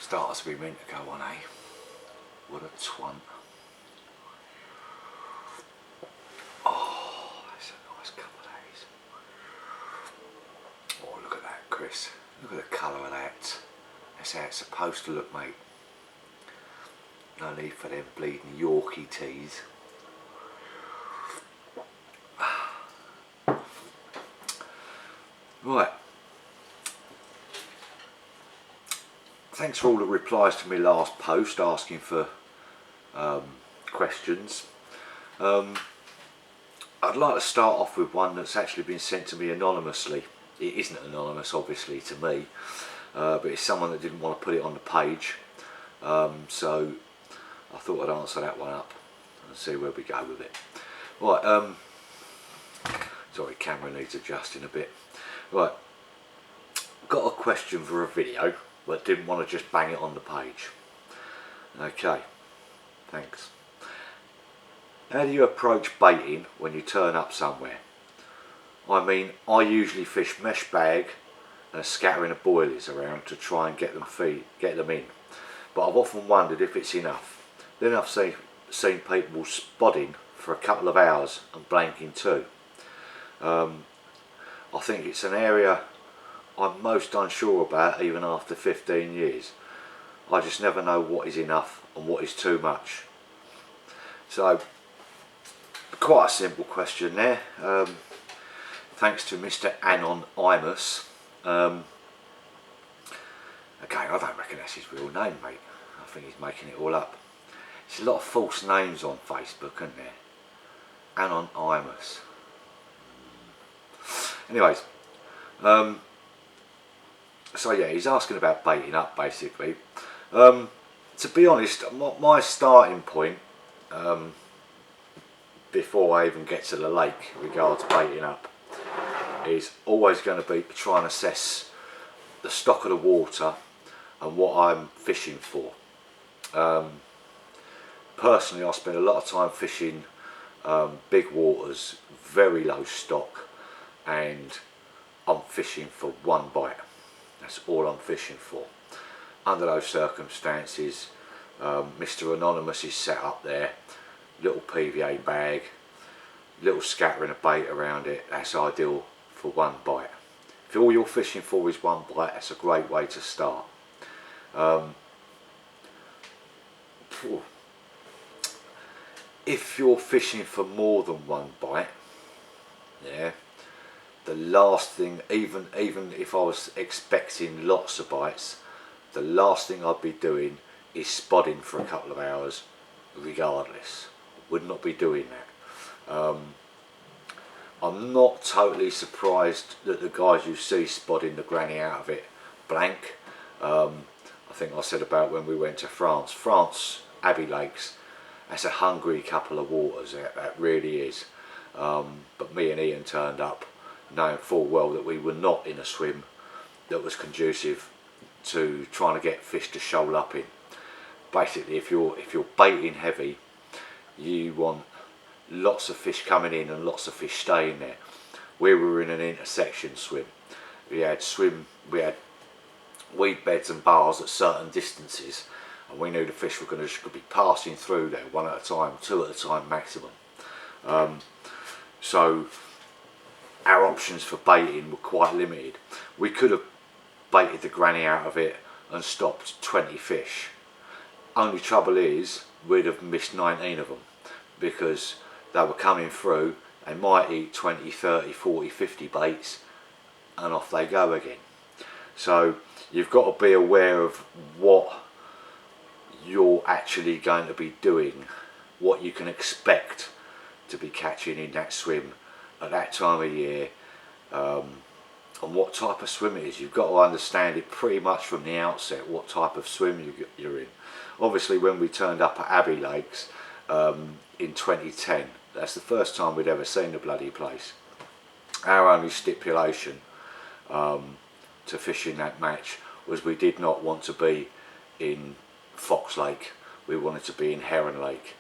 Starters we meant to go on, eh? What a twant. Oh, that's a nice couple of days. Oh, look at that, Chris. Look at the colour of that. That's how it's supposed to look, mate. No need for them bleeding Yorkie teas. Right. Thanks for all the replies to my last post asking for questions. I'd like to start off with one that's actually been sent to me anonymously. It isn't anonymous, obviously, to me, but it's someone that didn't want to put it on the page. So I thought I'd answer that one up and see where we go with it. Right, sorry, camera needs adjusting a bit. Right, got a question for a video, but didn't want to just bang it on the page. Okay, thanks. How do you approach baiting when you turn up somewhere? I mean, I usually fish mesh bag and a scattering of boilies around to try and get them in. But I've often wondered if it's enough. Then I've seen people spodding for a couple of hours and blanking too. I think it's an area I'm most unsure about even after 15 years. I just never know what is enough and what is too much. So, quite a simple question there. Thanks to Mr. Anonymous. Again, I don't reckon that's his real name, mate. I think he's making it all up. There's a lot of false names on Facebook, isn't there? Anonymous. Anyways, so yeah, he's asking about baiting up, basically. To be honest, my starting point, before I even get to the lake regards baiting up, is always going to be to try and assess the stock of the water and what I'm fishing for. Personally, I spend a lot of time fishing big waters, very low stock, and I'm fishing for one bite. That's all I'm fishing for. Under those circumstances, Mr. Anonymous is set up there, little PVA bag, little scattering of bait around it. That's ideal for one bite. If all you're fishing for is one bite, that's a great way to start. If you're fishing for more than one bite, yeah, the last thing, even if I was expecting lots of bites, the last thing I'd be doing is spodding for a couple of hours regardless. Would not be doing that. I'm not totally surprised that the guys you see spodding the granny out of it blank. I think I said about when we went to France, Abbey Lakes, that's a hungry couple of waters, that really is. But me and Ian turned up knowing full well that we were not in a swim that was conducive to trying to get fish to shoal up in. Basically, if you're baiting heavy, you want lots of fish coming in and lots of fish staying there. We were in an intersection swim. We had weed beds and bars at certain distances, and we knew the fish were going to be passing through there one at a time, two at a time maximum. So our options for baiting were quite limited. We could have baited the granny out of it and stopped 20 fish. Only trouble is we'd have missed 19 of them because they were coming through. They might eat 20, 30, 40, 50 baits and off they go again. So you've got to be aware of what you're actually going to be doing, what you can expect to be catching in that swim at that time of year, and what type of swim it is. You've got to understand it pretty much from the outset what type of swim you're in. Obviously, when we turned up at Abbey Lakes in 2010, that's the first time we'd ever seen the bloody place. Our only stipulation to fish in that match was we did not want to be in Fox Lake, we wanted to be in Heron Lake.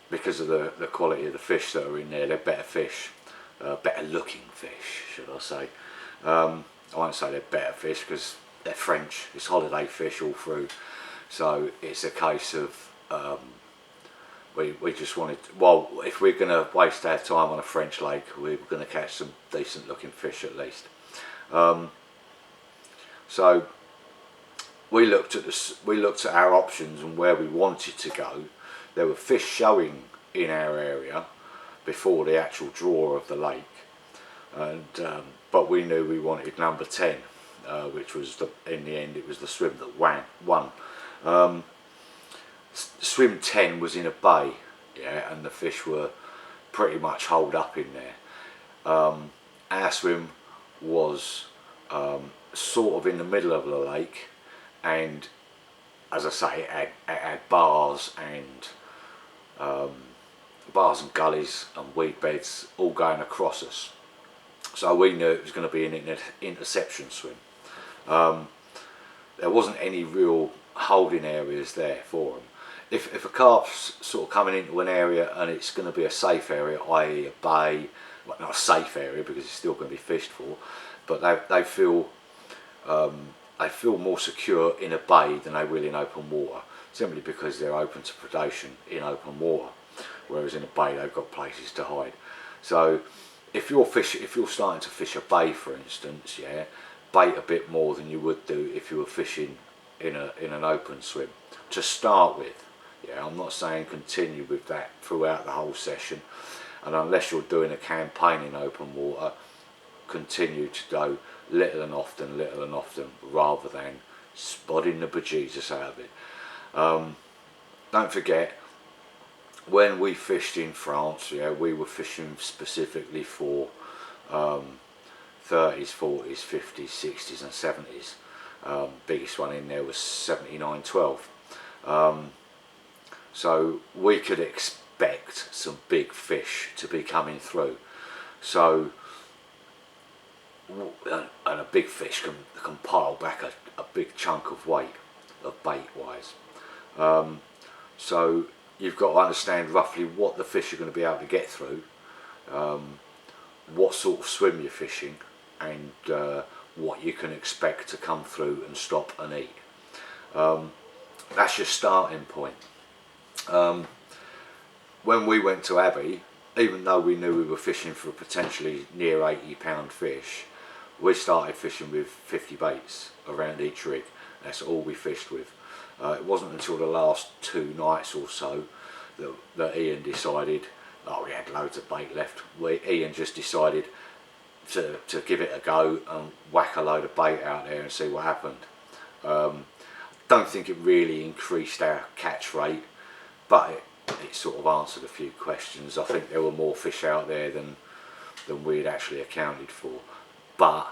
Because of the quality of the fish that are in there. They're better fish, better looking fish, should I say. I won't say they're better fish because they're French, it's holiday fish all through, so it's a case of we just wanted, well, if we're going to waste our time on a French lake, we're going to catch some decent looking fish at least. So we looked at our options and where we wanted to go. There were fish showing in our area before the actual draw of the lake, and but we knew we wanted number 10, which was in the end it was the swim that won. Swim 10 was in a bay, yeah, and the fish were pretty much holed up in there. Our swim was sort of in the middle of the lake, and as I say, it had bars and gullies and weed beds all going across us. So we knew it was going to be an interception swim. There wasn't any real holding areas there for them. If a carp's sort of coming into an area and it's going to be a safe area, i.e. a bay, well, not a safe area because it's still going to be fished for, but they feel more secure in a bay than they will in open water, simply because they're open to predation in open water, whereas in a bay they've got places to hide. So if you're starting to fish a bay, for instance, yeah, bait a bit more than you would do if you were fishing in an open swim to start with. Yeah, I'm not saying continue with that throughout the whole session, and unless you're doing a campaign in open water, continue to go little and often, rather than spotting the bejesus out of it. Don't forget, when we fished in France, yeah, we were fishing specifically for 30s, 40s, 50s, 60s and 70s. Biggest one in there was 79.12. So we could expect some big fish to be coming through. So, and a big fish can pile back a big chunk of weight, of bait wise. So you've got to understand roughly what the fish are going to be able to get through, what sort of swim you're fishing, and what you can expect to come through and stop and eat. That's your starting point. When we went to Abbey, even though we knew we were fishing for potentially near 80-pound fish, we started fishing with 50 baits around each rig. That's all we fished with. It wasn't until the last 2 nights or so that Ian decided, oh, we had loads of bait left. Ian just decided to give it a go and whack a load of bait out there and see what happened. Don't think it really increased our catch rate, but it sort of answered a few questions. I think there were more fish out there than we had actually accounted for. But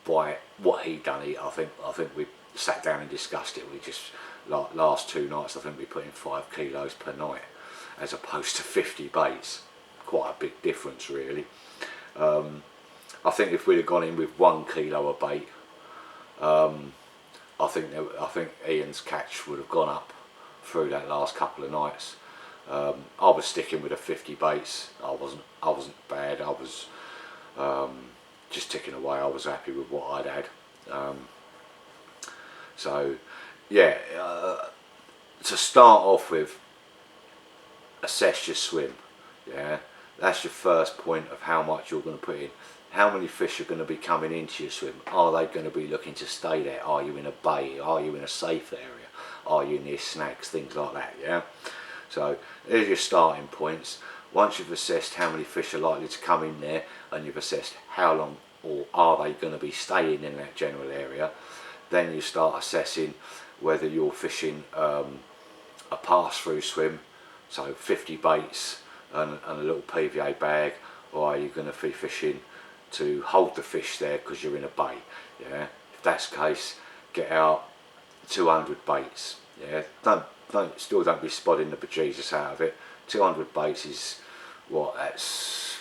by what he'd done, I think we sat down and discussed it. We just, like last 2 nights, I think we put in 5 kilos per night as opposed to 50 baits. Quite a big difference, really. I think if we'd have gone in with 1 kilo of bait, I think Ian's catch would have gone up through that last couple of nights. I was sticking with the 50 baits. I wasn't bad. I was just ticking away. I was happy with what I'd had. So yeah, to start off with, assess your swim. Yeah, that's your first point of how much you're going to put in. How many fish are going to be coming into your swim? Are they going to be looking to stay there? Are you in a bay? Are you in a safe area? Are you near snags? Things like that, yeah? So there's your starting points. Once you've assessed how many fish are likely to come in there, and you've assessed how long or are they going to be staying in that general area, then you start assessing whether you're fishing a pass-through swim, so 50 baits and a little PVA bag, or are you going to be fishing to hold the fish there because you're in a bay. Yeah, if that's the case, get out 200 baits. Yeah, still don't be spotting the bejesus out of it. 200 baits is what, that's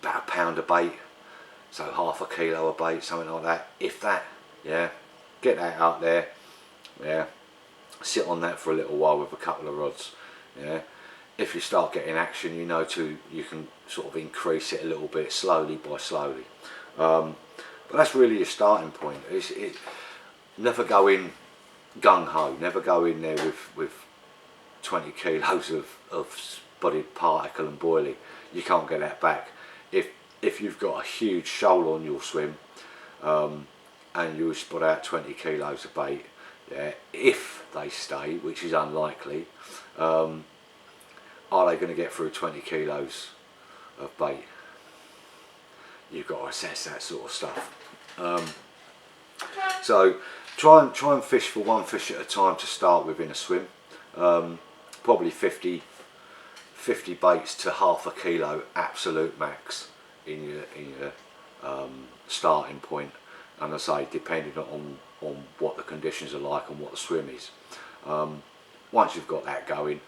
about a pound of bait, so half a kilo of bait, something like that, if that. Yeah, get that out there. Yeah, sit on that for a little while with a couple of rods. Yeah, if you start getting action, you can sort of increase it a little bit slowly by slowly. But that's really your starting point. Never go in gung-ho, never go in there with 20 kilos of spotted particle and boilie. You can't get that back. If you've got a huge shoal on your swim, and you spot out 20 kilos of bait, yeah, if they stay, which is unlikely, are they going to get through 20 kilos of bait? You've got to assess that sort of stuff. So try and fish for one fish at a time to start with in a swim. Probably 50 baits to half a kilo absolute max in your starting point, and I say depending on what the conditions are like and what the swim is. Once you've got that going,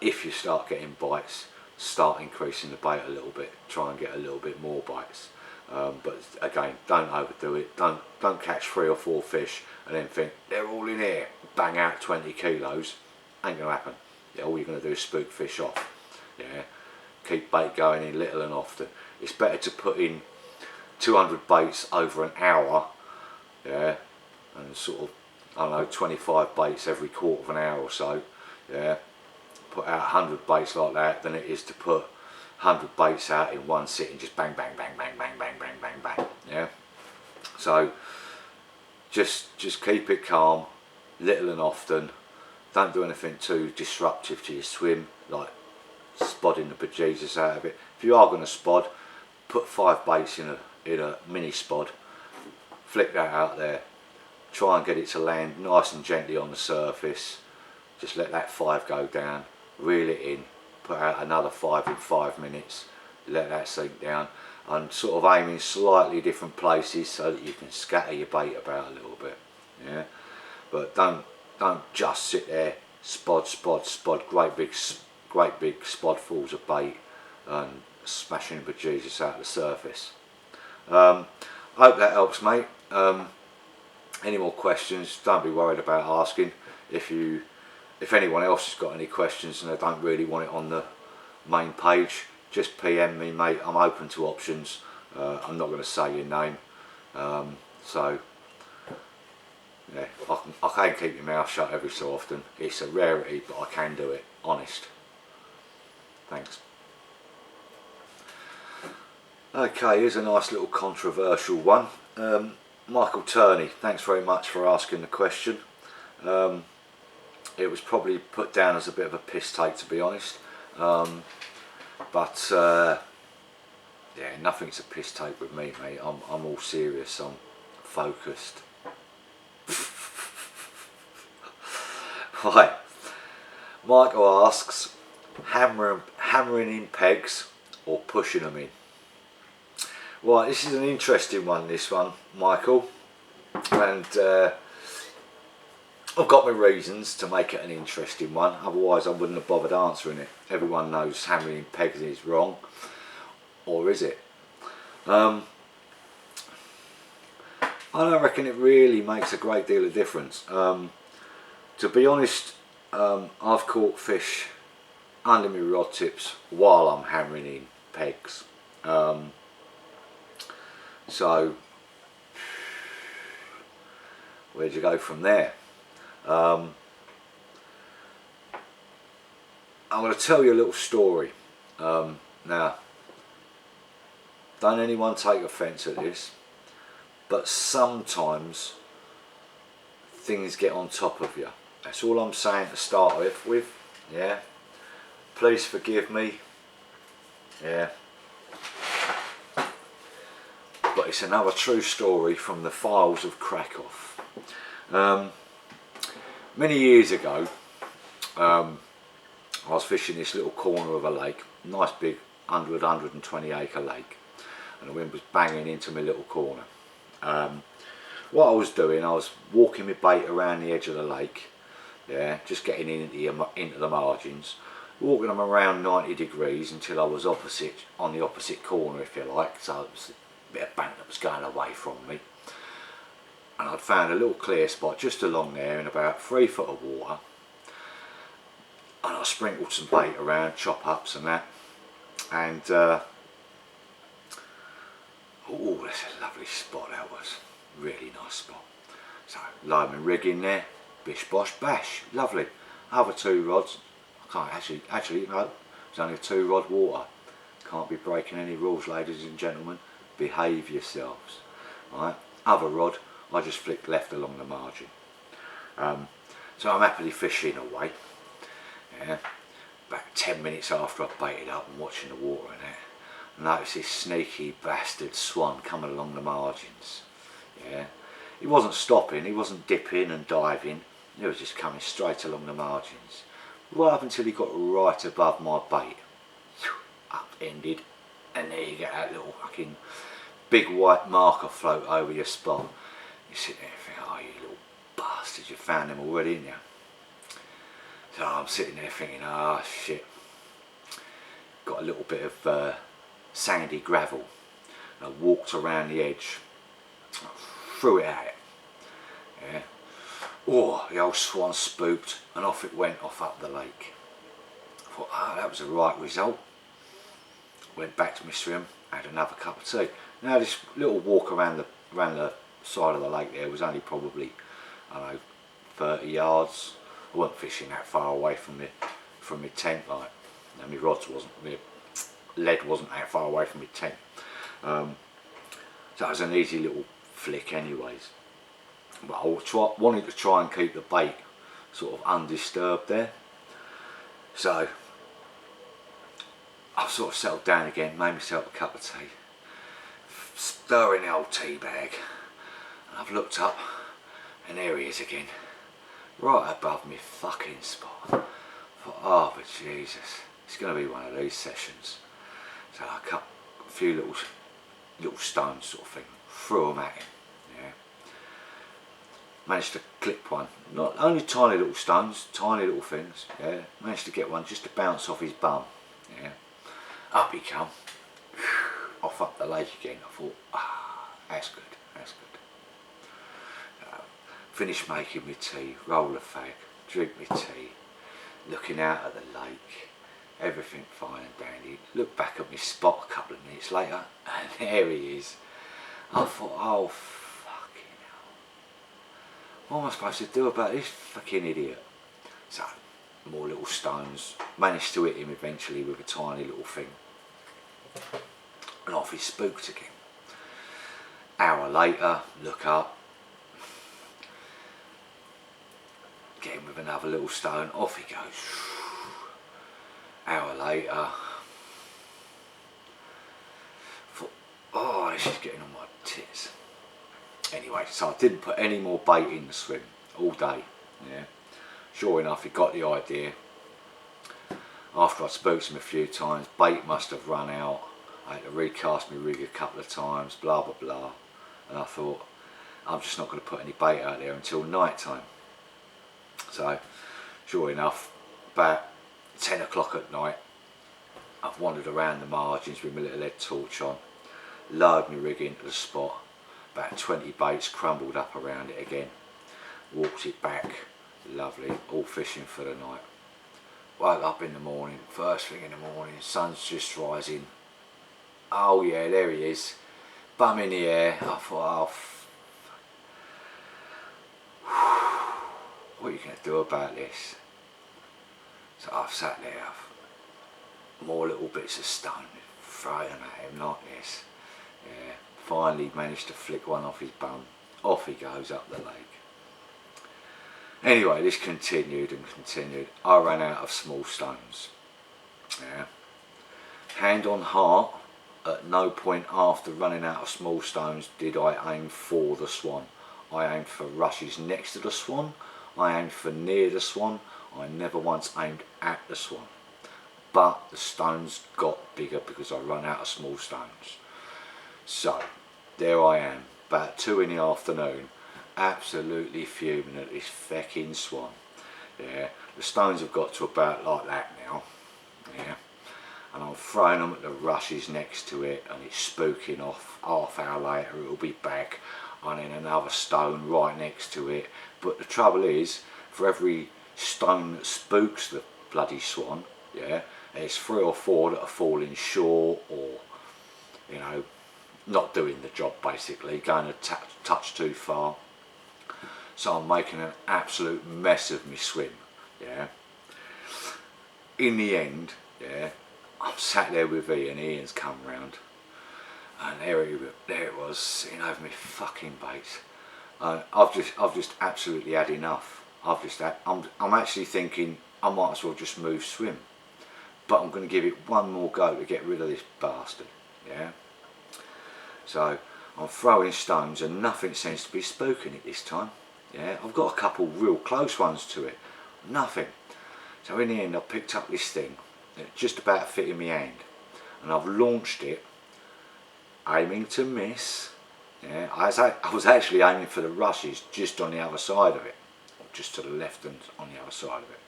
if you start getting bites, start increasing the bait a little bit, try and get a little bit more bites. But again, don't overdo it. Don't catch 3 or 4 fish and then think they're all in here, bang out 20 kilos. Ain't gonna happen. Yeah, all you're gonna do is spook fish off. Yeah, keep bait going in little and often. It's better to put in 200 baits over an hour, yeah, and sort of, I don't know, 25 baits every quarter of an hour or so, yeah, put out 100 baits like that, than it is to put 100 baits out in one sitting, just bang, bang, bang, bang, bang, bang, bang, bang, bang, yeah. So just keep it calm, little and often. Don't do anything too disruptive to your swim, like spodding the bejesus out of it. If you are going to spod, put 5 baits in a mini spod, flick that out there, try and get it to land nice and gently on the surface, just let that 5 go down, reel it in, put out another 5 in 5 minutes, let that sink down, and sort of aim in slightly different places so that you can scatter your bait about a little bit, yeah. But don't just sit there, spod, great big spodfuls of bait and smashing the bejesus out of the surface. I hope that helps, mate. Any more questions, don't be worried about asking. If anyone else has got any questions and they don't really want it on the main page, just PM me, mate. I'm open to options. I'm not going to say your name, so yeah, I can keep your mouth shut every so often. It's a rarity, but I can do it. Honest. Thanks. Okay, here's a nice little controversial one. Michael Turney, thanks very much for asking the question. It was probably put down as a bit of a piss take, to be honest. But yeah, nothing's a piss take with me, mate. I'm all serious. I'm focused. Right. Michael asks, hammering in pegs or pushing them in? Right, this is an interesting one, this one, Michael, and I've got my reasons to make it an interesting one, otherwise I wouldn't have bothered answering it. Everyone knows hammering in pegs is wrong, or is it? I don't reckon it really makes a great deal of difference. To be honest, I've caught fish under my rod tips while I'm hammering in pegs. So where'd you go from there? I'm going to tell you a little story. Now, don't anyone take offence at this, but sometimes things get on top of you. That's all I'm saying to start with, yeah. Please forgive me, yeah. But it's another true story from the files of Crackoff. Many years ago, I was fishing this little corner of a lake, nice big 120 acre lake, and the wind was banging into my little corner. What I was doing, I was walking my bait around the edge of the lake, yeah, just getting into the margins, walking them around 90 degrees until I was on the opposite corner, if you like, so it was a bit of bank that was going away from me. And I'd found a little clear spot just along there in about 3 foot of water, and I sprinkled some bait around, chop ups and that, and I Oh, that's a lovely spot, that was. Really nice spot. So, lower my rig in there, bish bosh bash, lovely. Other 2 rods, I can't actually no, it's only a 2 rod water. Can't be breaking any rules, ladies and gentlemen. Behave yourselves. Right, other rod, I just flicked left along the margin. So I'm happily fishing away. Yeah, about 10 minutes after I baited up and watching the water in it, I noticed this sneaky bastard swan coming along the margins. Yeah, he wasn't stopping, he wasn't dipping and diving, he was just coming straight along the margins, right up until he got right above my bait. Upended, and there you get that little fucking big white marker float over your spot. You sit there and think, oh, you little bastard, you found him already, didn't you? So I'm sitting there thinking, oh shit, got a little bit of sandy gravel, and I walked around the edge, threw it at it. Yeah. Oh, the old swan spooked, and off it went off up the lake. I thought, oh, that was the right result. Went back to my swim, had another cup of tea. Now this little walk around the side of the lake there was only probably, I don't know, 30 yards. I wasn't fishing that far away from my tent, like, and my rods wasn't, my lead wasn't that far away from my tent. So it was an easy little flick anyways. But I wanted to try and keep the bait sort of undisturbed there. So I've sort of settled down again, made myself a cup of tea, stirring the old tea bag, and I've looked up, and there he is again, right above me fucking spot. I thought, oh but Jesus, it's going to be one of these sessions. So I cut a few little stones sort of thing, threw them at him. Yeah. Managed to clip one, not only tiny little stones, tiny little things. Yeah. Managed to get one just to bounce off his bum. Yeah. Up he come, off up the lake again. I thought, ah, that's good, that's good. Finished making my tea, roll a fag, drink my tea, looking out at the lake, everything fine and dandy. Look back at my spot a couple of minutes later, and there he is. I thought, oh fucking hell, what am I supposed to do about this fucking idiot? So, more little stones, managed to hit him eventually with a tiny little thing, and off he spooked again. Hour later, look up, get him with another little stone, off he goes. Hour later, thought, oh, this is getting on my tits. Anyway, so I didn't put any more bait in the swim all day. Yeah. Sure enough, he got the idea. After I spooked him a few times, bait must have run out. I had to recast my rig a couple of times, blah blah blah. And I thought, I'm just not going to put any bait out there until night time. So, sure enough, about 10 o'clock at night, I've wandered around the margins with my little lead torch on, lowered my rig into the spot, about 20 baits crumbled up around it again, walked it back, lovely, all fishing for the night. Woke up in the morning, first thing in the morning, sun's just rising. Oh yeah, there he is, bum in the air. I thought, oh, what are you going to do about this? So I've sat there, more little bits of stone, throwing them at him like this. Yeah, finally managed to flick one off his bum. Off he goes up the lake. Anyway, this continued and continued. I ran out of small stones. Yeah. Hand on heart, at no point after running out of small stones did I aim for the swan. I aimed for rushes next to the swan. I aimed for near the swan. I never once aimed at the swan. But the stones got bigger because I ran out of small stones. So, there I am, about 2 in the afternoon, absolutely fuming at this fecking swan. Yeah, the stones have got to about like that now. Yeah, and I'm throwing them at the rushes next to it, and it's spooking off. Half hour later it'll be back, and then another stone right next to it. But the trouble is, for every stone that spooks the bloody swan, yeah, there's 3 or 4 that are falling short, or, you know, not doing the job, basically, going a touch too far. So I'm making an absolute mess of my swim, yeah. In the end, yeah, I'm sat there with Ian. Ian's come round, and there it was, sitting over my fucking base. I've just absolutely had enough. I'm actually thinking I might as well just move swim, but I'm going to give it one more go to get rid of this bastard, yeah. So I'm throwing stones and nothing seems to be spooking it this time. Yeah, I've got a couple real close ones to it, nothing. So in the end I picked up this thing, it just about fit in my hand, and I've launched it, aiming to miss. Yeah, I was actually aiming for the rushes just on the other side of it, or just to the left and on the other side of it.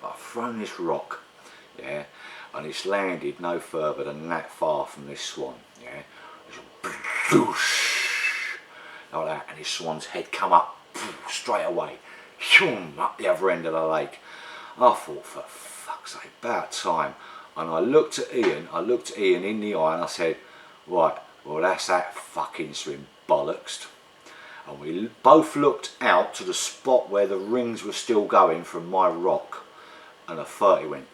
But I've thrown this rock, yeah, and it's landed no further than that far from this swan, yeah. Like that, and this swan's head come up straight away, up the other end of the lake. I thought, for fuck's sake, about time. And I looked at Ian in the eye, and I said, right, well, that's that fucking swim, bollocks. And we both looked out to the spot where the rings were still going from my rock, and a 30 went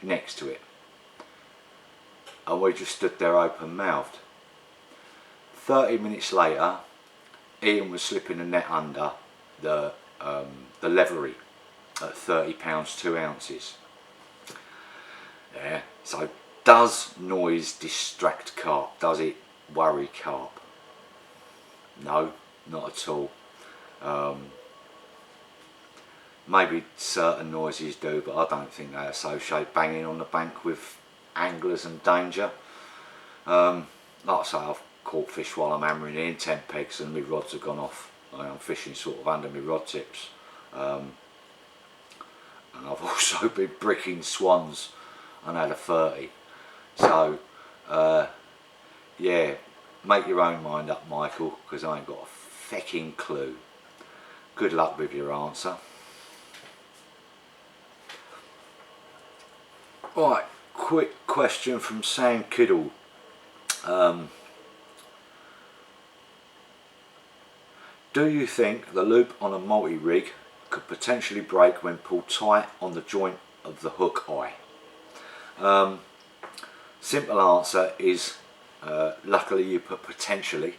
next to it. And we just stood there open mouthed. 30 minutes later, Ian was slipping the net under the leverie at £30 2 ounces. Yeah, so does noise distract carp? Does it worry carp? No, not at all. Maybe certain noises do, but I don't think they associate banging on the bank with anglers and danger. Like I say, I've caught fish while I'm hammering in tent pegs and my rods have gone off. I'm fishing sort of under my rod tips. And I've also been bricking swans and had a 30. So, yeah, make your own mind up, Michael, because I ain't got a fecking clue. Good luck with your answer. Right, quick question from Sam Kiddle. Do you think the loop on a multi-rig could potentially break when pulled tight on the joint of the hook eye? Simple answer is, luckily you put potentially.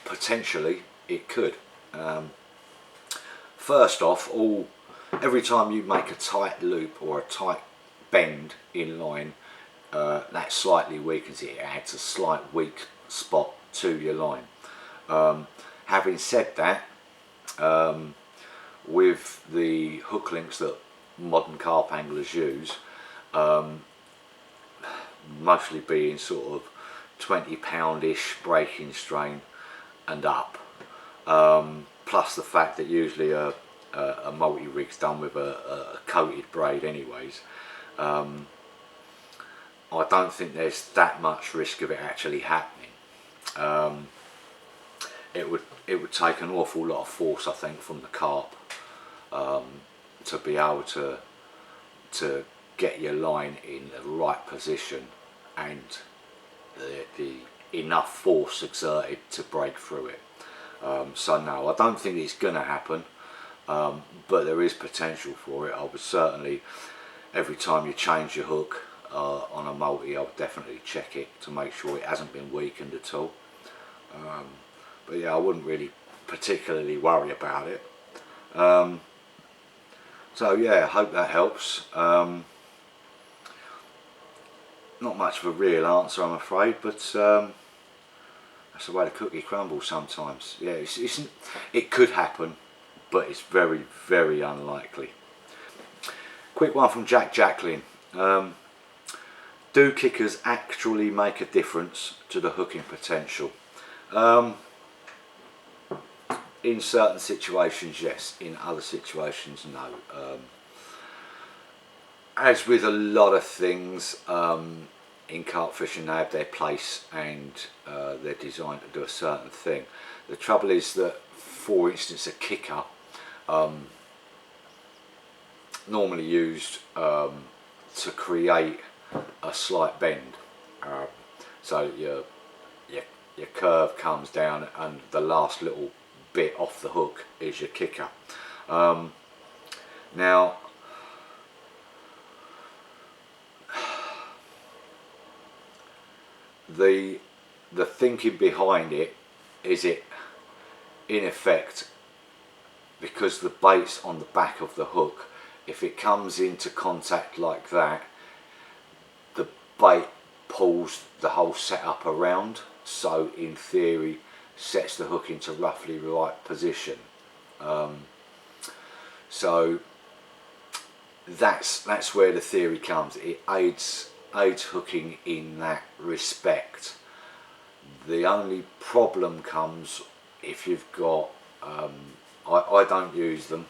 Potentially it could. First off, every time you make a tight loop or a tight bend in line, that slightly weakens it. It adds a slight weak spot to your line. Having said that, with the hook links that modern carp anglers use, mostly being sort of 20-pound-ish breaking strain and up, plus the fact that usually a multi-rig's done with a coated braid anyways, I don't think there's that much risk of it actually happening. It would take an awful lot of force, I think, from the carp to be able to get your line in the right position and the enough force exerted to break through it. So no, I don't think it's going to happen, but there is potential for it. I would certainly, every time you change your hook on a multi, I would definitely check it to make sure it hasn't been weakened at all. But yeah, I wouldn't really particularly worry about it. So yeah, I hope that helps. Not much of a real answer, I'm afraid, but that's the way the cookie crumbles sometimes. Yeah, it could happen, but it's very, very unlikely. Quick one from Jacqueline. Do kickers actually make a difference to the hooking potential? In certain situations, yes. In other situations, no. As with a lot of things in carp fishing, they have their place and they're designed to do a certain thing. The trouble is that, for instance, a kicker, normally used to create a slight bend, So your curve comes down, and the last little bit off the hook is your kicker. Now, the thinking behind it is, it in effect, because the bait's on the back of the hook, if it comes into contact like that, the bait pulls the whole setup around, so in theory sets the hook into roughly the right position. So that's where the theory comes. It aids hooking in that respect. The only problem comes if you've got, I don't use them,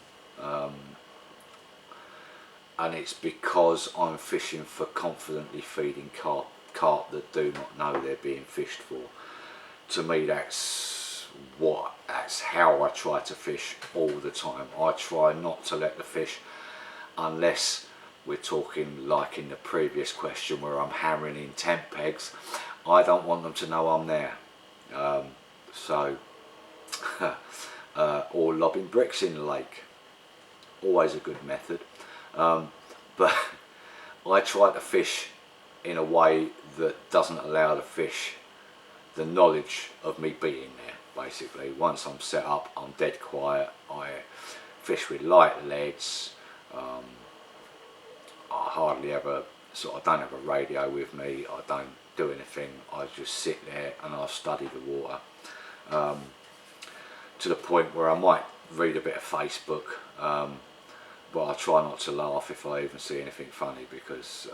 and it's because I'm fishing for confidently feeding carp that do not know they're being fished for. To me, that's how I try to fish all the time. I try not to let the fish, unless we're talking like in the previous question where I'm hammering in tent pegs, I don't want them to know I'm there. Or lobbing bricks in the lake, always a good method. But I try to fish in a way that doesn't allow the fish the knowledge of me being there. Basically, once I'm set up, I'm dead quiet. I fish with light leads. I hardly ever I don't have a radio with me. I don't do anything. I just sit there and I study the water, to the point where I might read a bit of Facebook, but I try not to laugh if I even see anything funny, because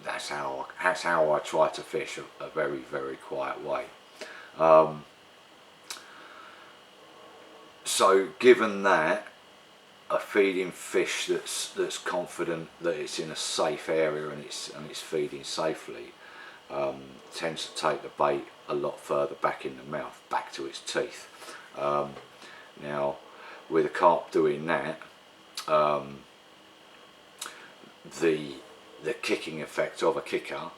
that's how I try to fish a very, very quiet way. So given that, a feeding fish that's confident that it's in a safe area and it's feeding safely, tends to take the bait a lot further back in the mouth, back to its teeth. Now, with a carp doing that, the kicking effect of a kicker,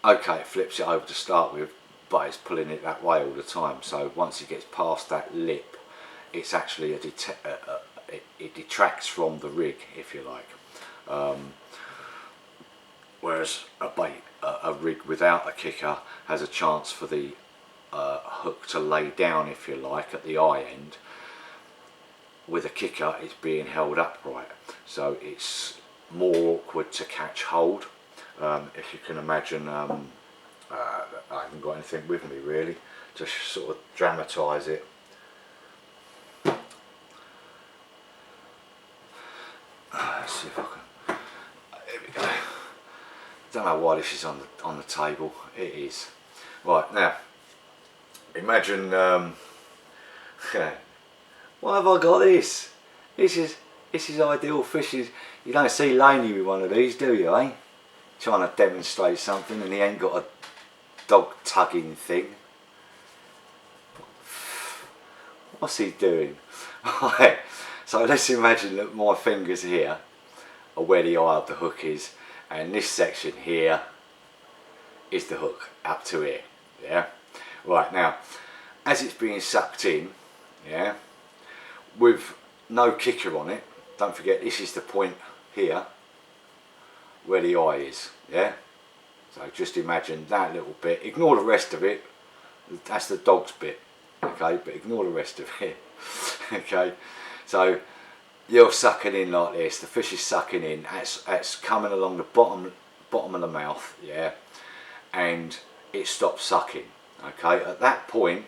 okay, it flips it over to start with, but it's pulling it that way all the time. So once it gets past that lip, it's actually it detracts from the rig, if you like. Whereas a rig without a kicker has a chance for the hook to lay down, if you like, at the eye end. With a kicker, it's being held upright, so it's more awkward to catch hold. If you can imagine, I haven't got anything with me really to sort of dramatise it. Let's see if I can. There we go. Don't know why this is on the table. It is. Right, now imagine. Why have I got this? This is ideal fishing. You don't see Laney with one of these, do you, eh? Trying to demonstrate something and he ain't got a dog tugging thing. What's he doing? Right, so let's imagine that my fingers here are where the eye of the hook is, and this section here is the hook up to here. Yeah. Right, now as it's being sucked in, yeah, with no kicker on it, don't forget this is the point here where the eye is. Yeah. So just imagine that little bit. Ignore the rest of it. That's the dog's bit. Okay, but ignore the rest of it. Okay, so you're sucking in like this. The fish is sucking in. That's coming along the bottom of the mouth. Yeah, and it stops sucking. Okay, at that point,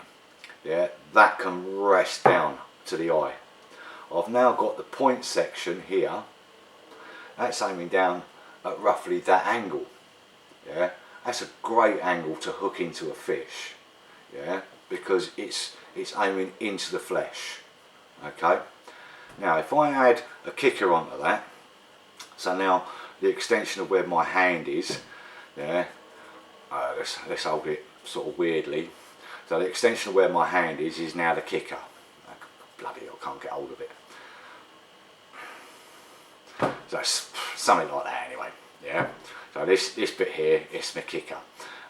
yeah, that can rest down to the eye. I've now got the point section here. That's aiming down at roughly that angle. Yeah, that's a great angle to hook into a fish. Yeah, because it's aiming into the flesh. Okay, now if I add a kicker onto that, so now the extension of where my hand is, yeah, let's hold it sort of weirdly. So the extension of where my hand is now the kicker. Bloody hell, I can't get hold of it. So it's something like that anyway. Yeah. So this bit here is my kicker.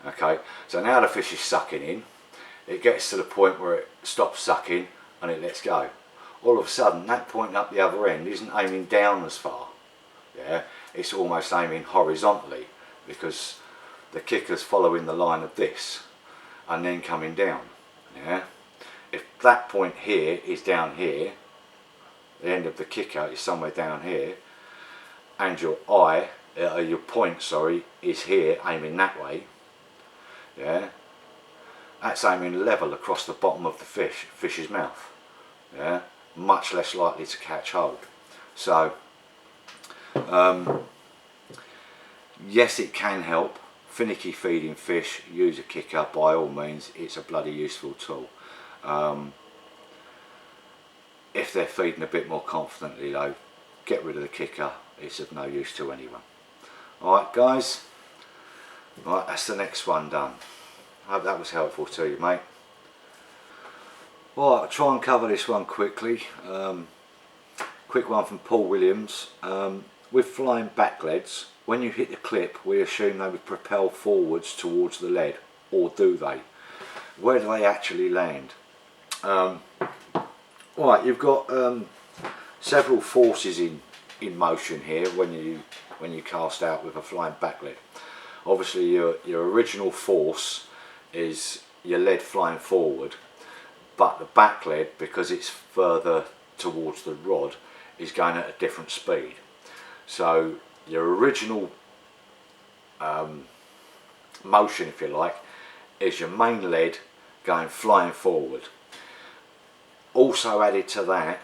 Okay, so now the fish is sucking in, it gets to the point where it stops sucking and it lets go. All of a sudden that point up the other end isn't aiming down as far, yeah, it's almost aiming horizontally, because the kicker's following the line of this and then coming down. Yeah, if that point here is down here, the end of the kicker is somewhere down here, and your point, sorry, is here aiming that way, yeah, that's aiming level across the bottom of the fish's mouth, yeah, much less likely to catch hold. So yes, it can help. Finicky feeding fish, use a kicker by all means, it's a bloody useful tool. If they're feeding a bit more confidently though, get rid of the kicker, it's of no use to anyone. Alright guys, right, that's the next one done. I hope that was helpful to you, mate. Alright, I'll try and cover this one quickly. Quick one from Paul Williams. With flying back leads, when you hit the clip, we assume they would propel forwards towards the lead, or do they? Where do they actually land? Right, you've got several forces in motion here when you cast out with a flying back lead. Obviously, your original force is your lead flying forward, but the back lead, because it's further towards the rod, is going at a different speed. So your original motion, if you like, is your main lead going flying forward. Also added to that,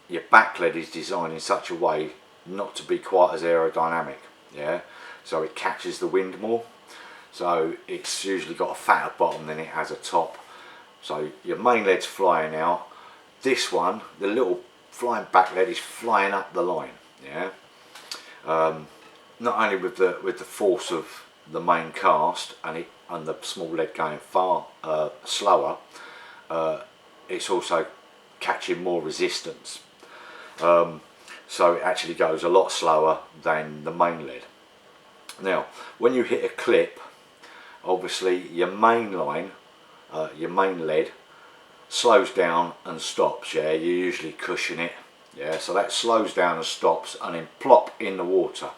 your back lead is designed in such a way not to be quite as aerodynamic, yeah, so it catches the wind more. So it's usually got a fatter bottom than it has a top. So your main lead's flying out. This one, the little flying back lead, is flying up the line, yeah. Not only with the force of the main cast and the small lead going far slower, it's also catching more resistance. So it actually goes a lot slower than the main lead. Now, when you hit a clip, obviously your main line, your main lead, slows down and stops. Yeah, you usually cushion it. Yeah, so that slows down and stops, and then plop in the water.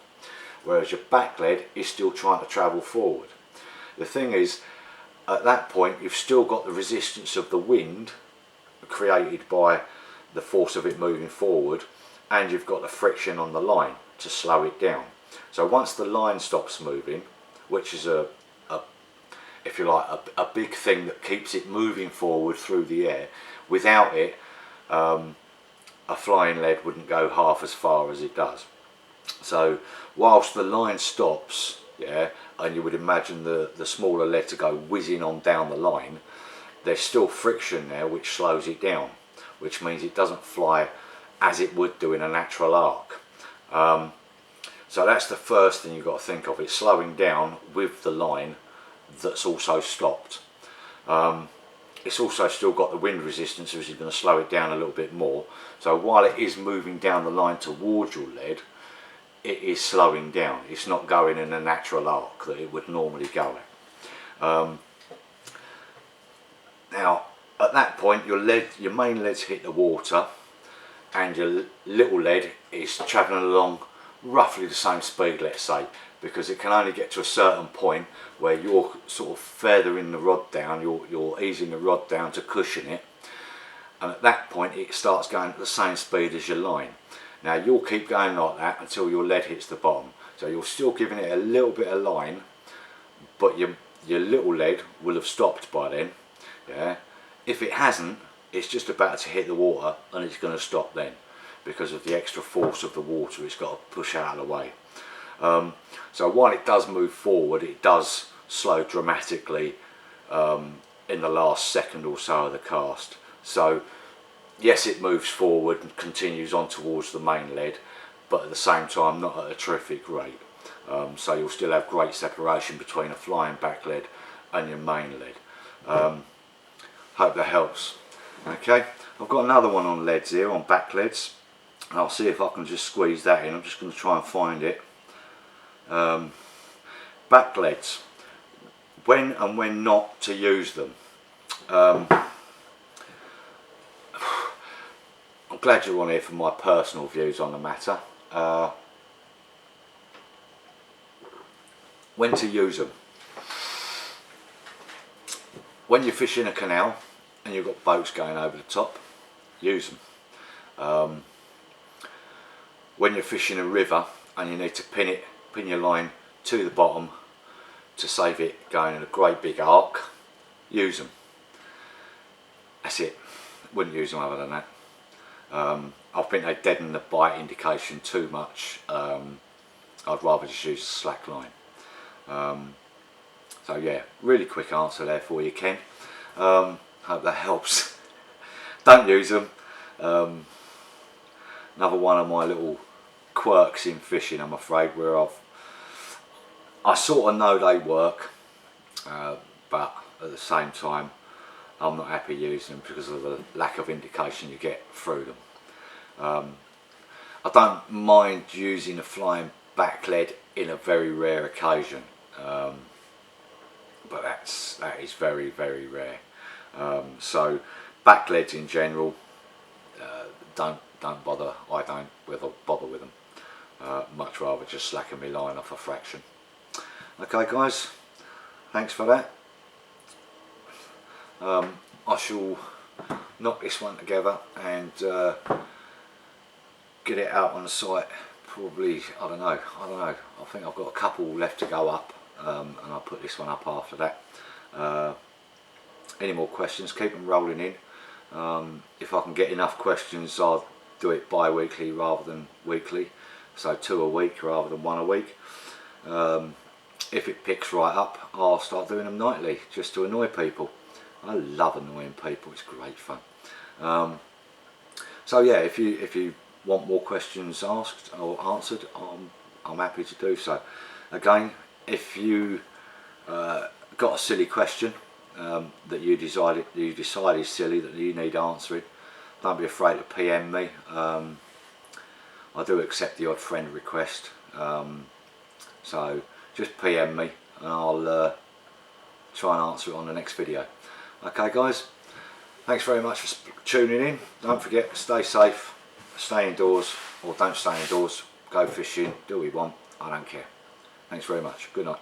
Whereas your back lead is still trying to travel forward. The thing is, at that point, you've still got the resistance of the wind created by the force of it moving forward, and you've got the friction on the line to slow it down. So once the line stops moving, which is if you like, a big thing that keeps it moving forward through the air, without it, a flying lead wouldn't go half as far as it does. So whilst the line stops, yeah, and you would imagine the smaller lead to go whizzing on down the line, there's still friction there which slows it down, which means it doesn't fly as it would do in a natural arc. So that's the first thing you've got to think of, it's slowing down with the line that's also stopped. It's also still got the wind resistance, which is going to slow it down a little bit more. So while it is moving down the line towards your lead, it is slowing down. It's not going in a natural arc that it would normally go at. Now, at that point, your main lead's hit the water, and your little lead is travelling along roughly the same speed, let's say, because it can only get to a certain point where you're sort of feathering the rod down, you're easing the rod down to cushion it, and at that point it starts going at the same speed as your line. Now you'll keep going like that until your lead hits the bottom, so you're still giving it a little bit of line, but your little lead will have stopped by then, yeah. If it hasn't, it's just about to hit the water and it's going to stop then, because of the extra force of the water it's got to push out of the way. So while it does move forward, it does slow dramatically in the last second or so of the cast. So yes, it moves forward and continues on towards the main lead, but at the same time not at a terrific rate. So you'll still have great separation between a flying back lead and your main lead. Hope that helps. Okay, I've got another one on leads here, on back leads. I'll see if I can just squeeze that in. I'm just going to try and find it. back leads, when and when not to use them. I'm glad you're on here for my personal views on the matter. When to use them. When you're fishing a canal and you've got boats going over the top, use them. When you're fishing a river and you need to pin your line to the bottom to save it going in a great big arc, use them. That's it. Wouldn't use them other than that. I think they deaden the bite indication too much. I'd rather just use a slack line. So yeah, really quick answer there for you, Ken. Hope that helps. Don't use them. Another one of my little quirks in fishing, I'm afraid, where I sort of know they work, but at the same time I'm not happy using them because of the lack of indication you get through them. I don't mind using a flying back lead in a very rare occasion, but that is very, very rare. So back leads in general, don't bother. I don't bother with them. Much rather just slacken my line off a fraction. Okay guys, thanks for that. I shall knock this one together and get it out on the site. Probably, I don't know. I think I've got a couple left to go up, and I'll put this one up after that. Any more questions, keep them rolling in. If I can get enough questions, I'll do it bi-weekly rather than weekly, so 2 a week rather than 1 a week. If it picks right up, I'll start doing them nightly just to annoy people. I love annoying people, it's great fun. So yeah, if you want more questions asked or answered, I'm happy to do so. Again, if you got a silly question that you decide is silly, that you need answering, don't be afraid to PM me. I do accept the odd friend request, so just PM me and I'll try and answer it on the next video. Okay guys, thanks very much for tuning in. Don't forget, stay safe, stay indoors, or don't stay indoors, go fishing, do what you want, I don't care. Thanks very much, good night.